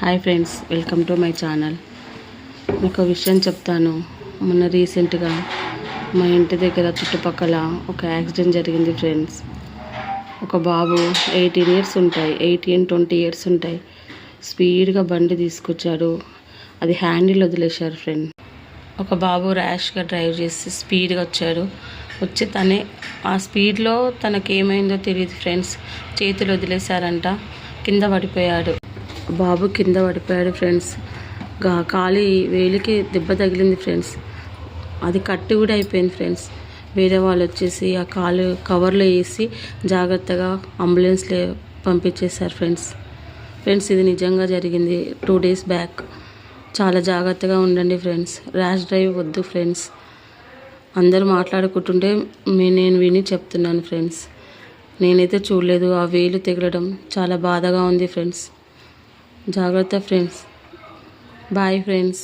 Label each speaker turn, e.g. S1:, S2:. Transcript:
S1: Hi friends, welcome to my channel. మీకు విషయం చెప్తాను. మొన్న రీసెంట్గా మా ఇంటి దగ్గర చుట్టుపక్కల ఒక యాక్సిడెంట్ జరిగింది ఫ్రెండ్స్. ఒక బాబు 18 ఇయర్స్ ఉంటాయి, 20 ఇయర్స్ ఉంటాయి. స్పీడ్గా బండి తీసుకొచ్చాడు. అది హ్యాండిల్ వదిలేశారు ఫ్రెండ్. ఒక బాబు ర్యాష్గా డ్రైవ్ చేసి స్పీడ్గా వచ్చి తనే ఆ స్పీడ్లో తనకేమైందో తెలియదు ఫ్రెండ్స్. చేతులు వదిలేశారంట, కింద పడిపోయాడు. బాబు కింద పడిపోయాడు ఫ్రెండ్స్. కాలి వేలికి దెబ్బ తగిలింది ఫ్రెండ్స్. అది కట్టి కూడా అయిపోయింది ఫ్రెండ్స్. వేరే వాళ్ళు వచ్చేసి ఆ కాలు కవర్లో వేసి జాగ్రత్తగా అంబులెన్స్లో పంపించేశారు ఫ్రెండ్స్. ఇది నిజంగా జరిగింది 2 days బ్యాక్. చాలా జాగ్రత్తగా ఉండండి ఫ్రెండ్స్. ర్యాష్ డ్రైవ్ వద్దు ఫ్రెండ్స్. అందరూ మాట్లాడుకుంటుంటే నేను విని చెప్తున్నాను ఫ్రెండ్స్. నేనైతే చూడలేదు. ఆ వేలు తెగలడం చాలా బాధగా ఉంది ఫ్రెండ్స్. జాగ్రత్త ఫ్రెండ్స్. Bye friends.